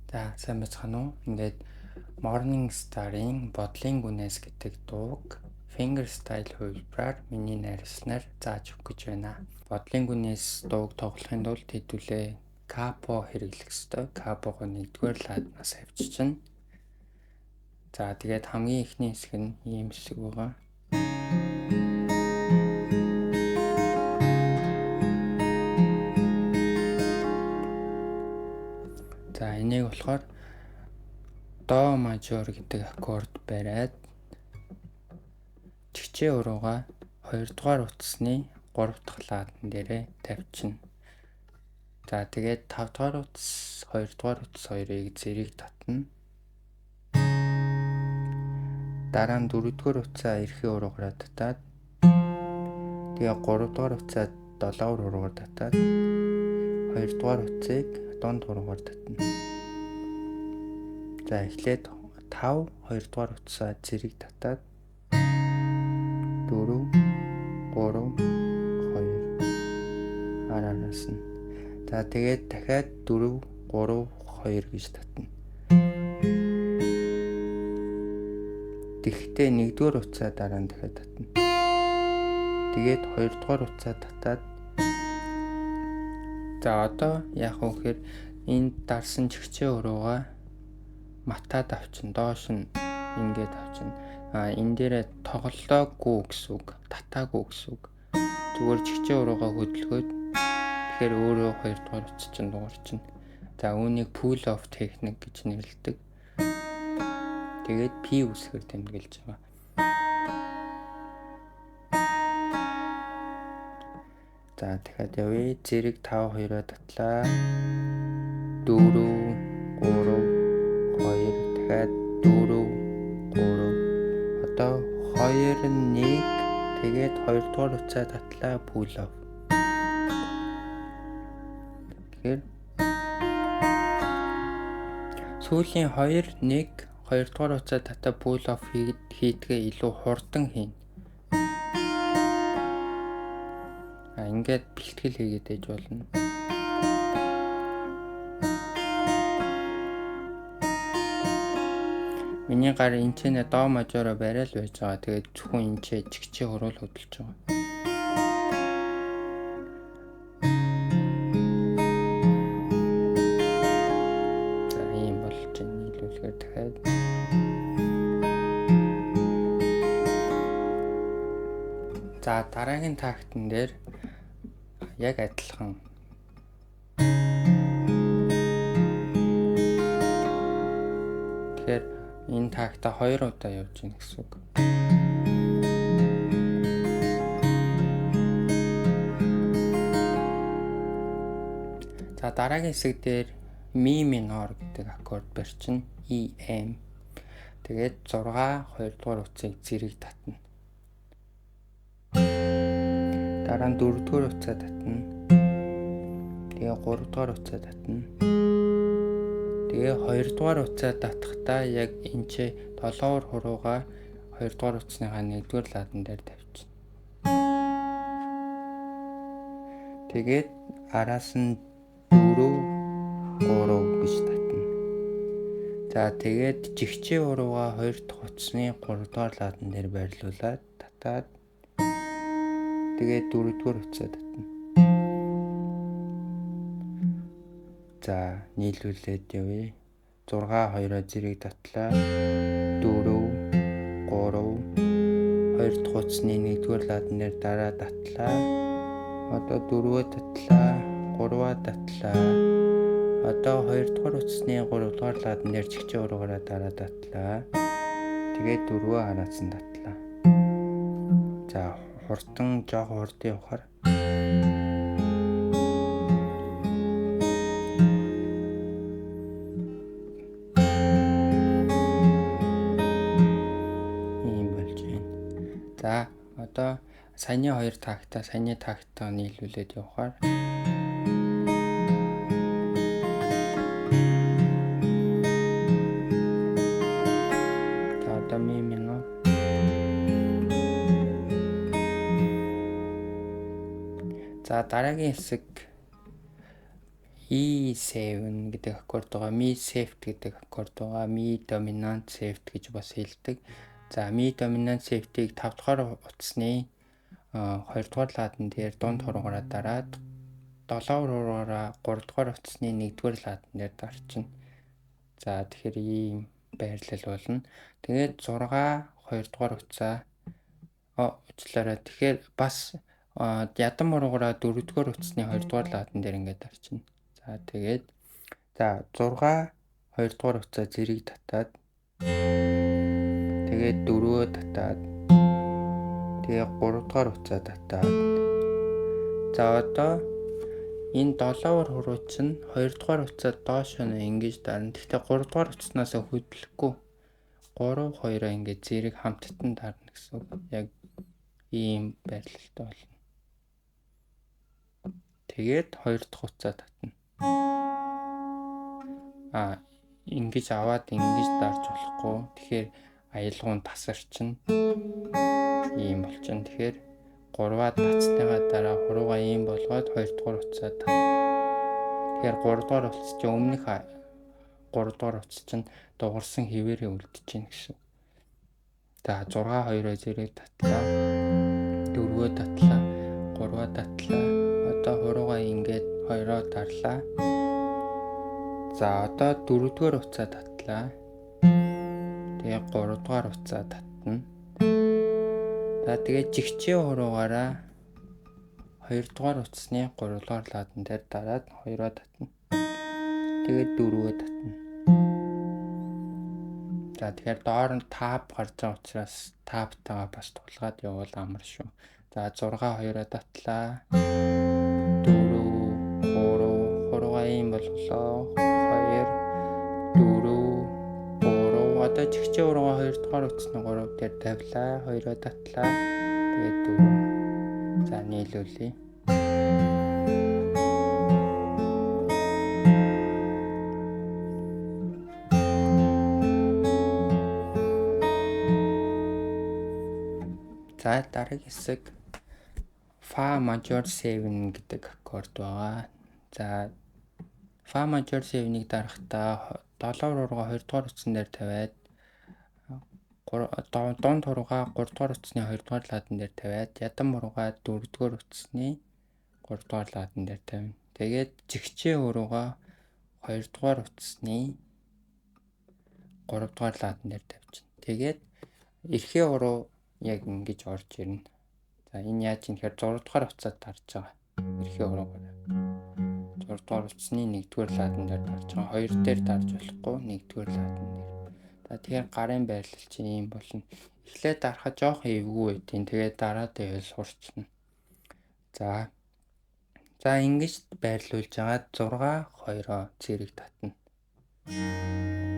За сайн байцгаана уу? Ингээд Morning Star-ын бодлын гүнээс гэдэг дууг fingerstyle хувилбараар миний найрснаар зааж өгөх гэж байна. Бодлын гүнээс дууг тоглохын тулд хэдүүлээ капо хэрэглэх ёстой. Капого 1-р ладнаас авчирчна. За тэгээд хамгийн ихний хэсэг нь ийм хэсэг байгаа. За энийг болохоор до мажор гэдэг аккорд бариад чигчээ урууга 2-р утасны 3 дахь ладан дээрээ тавьчихна. За тэгээд 5-р утас, 2-р утас хоёрыг зэрэг татна. Дараа нь 4-р утсаа эрхээ уруугаараа татаад тэгээд 3-р утсаа 7-р уруугаар татаад 2-р утсыг донд уруугаар татна. За эхлээд 5 2-р утсаа зэрэг татаад 4 3 2 араас нь. За тэгээд дахиад 4 3 2 гэж татна. Тэгэхдээ 1-р утсаа дараа нь дахиад татна. Тэгээд 2-р утсаа татаад за одоо яах вэ гэхээр энэ дарсан чигчээ урууга матаад авчин доош нь ингээд авчин. Энэ дээрээ тоглоогүй гэсэн үг, татаагүй гэсэн үг. Зүгээр чигчээ урууга хөдөлгөөд тэгэхээр өөрөө 2-р утас чинь дуурчин. За үүнийг pull off техник гэж нэрлэдэг. Тэгээд P үсгээр тэмдэглэж байгаа. За дахиад явъя. Зэрэг 5 2-оо татлаа. 4 3 2 дахиад 4 3 одоо 2 1 тэгээд 2-р утсаа татлаа pull off. Тэгэхээр сүүлийн 2 1 2-р утсаа татаа pull off хийдгээ илүү хурдан хийн. Ингээд бэлтгэл хийгээд ээж болно. Миний гар энэчнээ до мажоро барайл байж байгаа. Тэгээд зөвхөн энэчээ чигчээ хуруул хөдөлж байгаа. За ийм болж нийлүүлэхээр дахиад за дараагийн тактн дээр яг адилхан. Тэгэхээр энэ такта 2 удаа явж гин гэсэн үг. За дараагийн хэсэг дээр ми минор гэдэг аккорд барьчин E M. Тэгээд 6 2-р утсыг зэрэг татна. Дараа нь 4-р утсаа татна. Тэгээ 3-р утсаа татна. Тэгээ 2-р утсаа татахдаа яг энэ 7-ор хурууга 2-р утасныхаа 1-р ладан дээр тавьчихна. Тэгээд араас нь 4 3 гэж татна. За тэгээд жигчээ урууга 2 дахь утасны 3-р ладан дээр байрлуулад татаад тэгээд 4-р утсаа татна. За нийлүүлээд явъя. 6 2-оо зэрэг татлаа. 4 3 2 дахь утасны 1-р ладан дээр дараа татлаа. Одоо 4-өө татлаа, 3-аа татлаа. Одоо 2 дахь утасны 3-р ладан дээр чигчээ уруугаараа дараа татлаа. Тэгээд 4-өө хараацсан татлаа. За хурдан жоох хурдан явахаар ийм болж байна. За одоо саяны 2 тактаа нийлүүлээд явахаар одоо ми минут. За дараагийн хэсэг E7 гэдэг аккорд байгаа. Mi seventh гэдэг аккорд байгаа. Mi dominant seventh гэж бас хэлдэг. За Mi dominant seventh-ийг 5 дахь утасны 2 дахь ладан дээр дунд хуруугаараа дараад 7 хуруугаараа 3 дахь утасны 1-р ладан дээр дарчна. За тэгэхээр ийм байрлал болно. Тэгээд 6 2 дахь утсаа уучлаарай. Тэгэхээр бас ядам муруугаараа 4 дахь утасны 2 дахь ладан дээр ингээд дарчна. За тэгээд 6 2 дахь утсаа зэрэг татаад тэгээд 4-өө татаад тэгээд 3 дахь утсаа татаад за одоо энэ 7-оор хурууч нь 2 дахь утсаа доош нь ингэж дарна. Гэхдээ 3 дахь утаснаас хөдлөхгүй 3 2-оо ингэж зэрэг хамттан дарна гэсэн үг. Яг ийм байрлалтай болно. Тэгээд 2 дахь утсаа татна. Ингэж аваад ингэж дарж болохгүй. Тэгэхээр аялгуун тасарчин ийм болчихно. Тэгэхээр 3-аа татсныгаа дараа хуруугаа ийм болгоод 2 дахь утсаа татна. Тэгэхээр 3 дахь утас чинь өмнөх 3 дахь утас чинь дуурсан хിവэрээ үлдчихээн гэсэн. За 6 2-оо зэрэг татлаа. 4-өө татлаа. 3-аа татлаа. Одоо хуруугаа ингээд 2-оо дарлаа. За одоо 4-р утсаа татлаа. Тэгээ 3-р утсаа татна. За тэгээ жигчээ хуруугаараа 2-р утасны 3-р ладан дээр дараад 2-оо татна. Тэгээд 4-өө татна. За тэгэхээр доор нь тап гарч байгаа учраас таптайгаа бас тулгаад явуул амар шүү. За 6 2-оо татлаа. 4 3 хуруугаа ийм болголоо. 2 4 3 одоо чигчээ уруугаа 2 дахь утасны 3 дээр тавилаа. 2-оо татлаа. Тэгээд 4. За нийлүүлье. За дараагийн хэсэг Fa major 7 гэдэг аккорд байгаа. За Fa major 7-ийг дарахдаа 7 хуруугаа 2 дахь утсан дээр тавиад дунд хуруугаа 3 дахь утасны 2 дахь ладан дээр тавиад ядам хуруугаа 4 дахь утасны 3 дахь ладан дээр тавина. Тэгээд жигчээ хуруугаа 2 дахь утасны 3 дахь ладан дээр тавьчихна. Тэгээд эрхээ хуруу яг ингэж орж ирнэ. За энэ яаж юм гэхээр 6 дахь утсаа дарж байгаа. Эрхээ хуруугаар 6 дахь утасны 1-р ладан дээр дарж байгаа. 2 дээр дарж болохгүй 1-р ладан дээр. За тэгэхээр гарын байрлал чинь ийм болно. Эхлээд дарахад жоох эвгүй байдیں۔ Тэгээд дараад байвал сурчна. За ингэж байрлуулж агаад 6 2-оо зэрэг татна.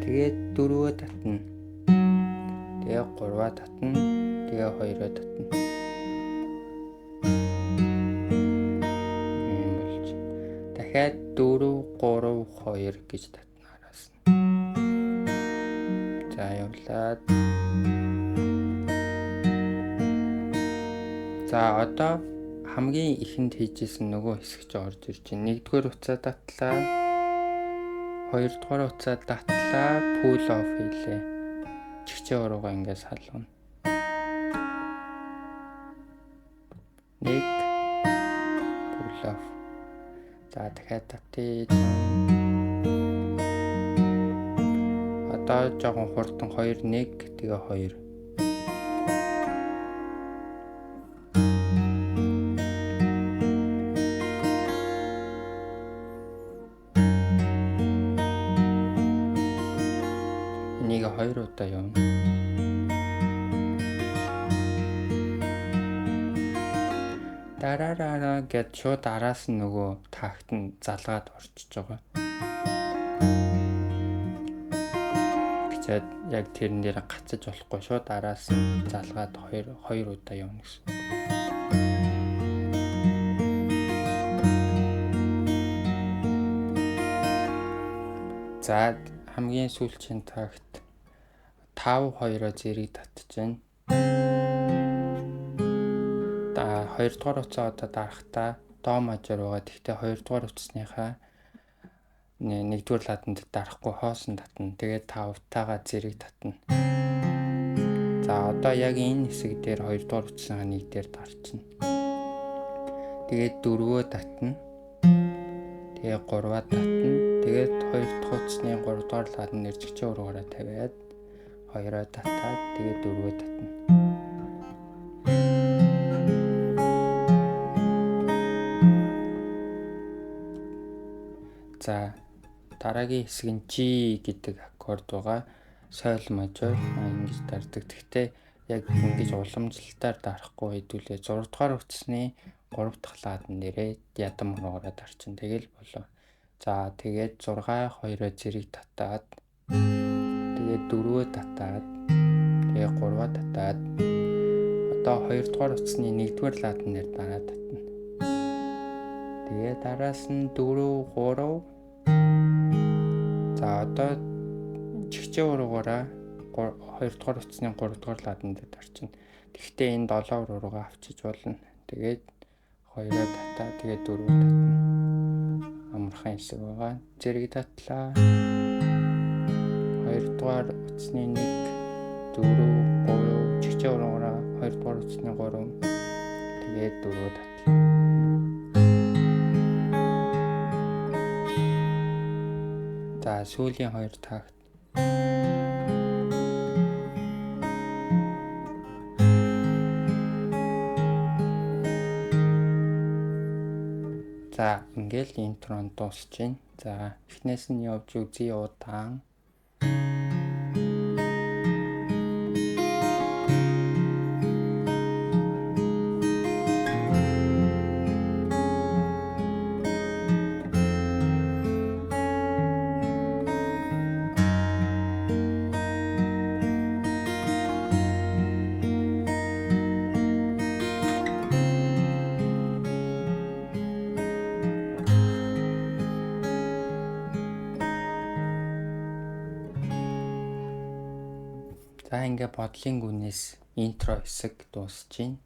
Тэгээд 4-өө татна. Тэгээд 3-аа татна. Тэгээд 2-оо татна. Ийм болж. Дахиад 4 3 2 гэж татна араас нь. За явлаад. За одоо хамгийн ихэнд хийжсэн нөгөө хэсэг чи орж ирж байна. 1-р утсаа татлаа. 2-р утсаа татлаа. Pull off хийлээ. Чигчээ уруугаа ингээд салгана. 1 pull off. За дахиад татъя. Одоо жоохон хурдан 2 1 тэгээ 2. Энийг 2 удаа явна. Дараараа гэд шууд араас нь нөгөө тагт нь залгаад орчиж байгаа. Гэвч яг тэрэн дээр гацаж болохгүй, шууд араас нь залгаад 2 удаа явна гэсэн. За хамгийн сүүлчийн тагт 5 2-оо зэрэг татчихна. 2 дугаар утсаа одоо дарахтаа до мажор байгаа. Тэгтээ 2 дугаар утасныхаа 1 дугаар ладанд дарахгүй хоосон татна. Тэгээд 5-таагаа зэрэг татна. За одоо яг энэ хэсэг дээр 2 дугаар утасныхаа 1 дээр дарчихна. Тэгээд 4-өө татна. Тэгээд 3-аа татна. Тэгээд 2 дахь утасны 3 дугаар ладанд нэржигчээ ургаараа тавиад 2-оо татаад тэгээд 4-өө татна. За дараагийн хэсэг нь G гэдэг аккорд байгаа. Соль мажор ингэж дарддаг. Гэхдээ яг ингэж уламжлалтаар дарахгүй хэдүүлээ 6 дугаар утасны 3 дахь ладан дээрээ ядам ургаараа дарчин. Тэгэл болоо. За тэгээд 6 2-оо зэрэг татаад тэгээд 4-өө татаад тэгээд 3-аа татаад одоо 2 дугаар утасны 1 дугаар ладан дээр дараа татна. Тэгээд араас нь 4 3. За одоо жигчээ ургаараа 2 дугаар утасны 3 дугаар ладан дээр дарчин. Тэгэхдээ энэ 7 ургаа авчиж болно. Тэгээд 2-оо татаа тэгээд 4-өө татна. Амархан хэсэг байгаа. Зэрэг татлаа. 2 дугаар утасны 1 4 3 жигчээ ургаараа 2 дугаар утасны 3 тэгээд 4-өө татлаа. За сүүлийн 2 тагт. За ингээл интрон дуусч байна. За эхнээс нь явж үзье удаан. За ингээ бодлын гүнээс интро хэсэг дуусж байна.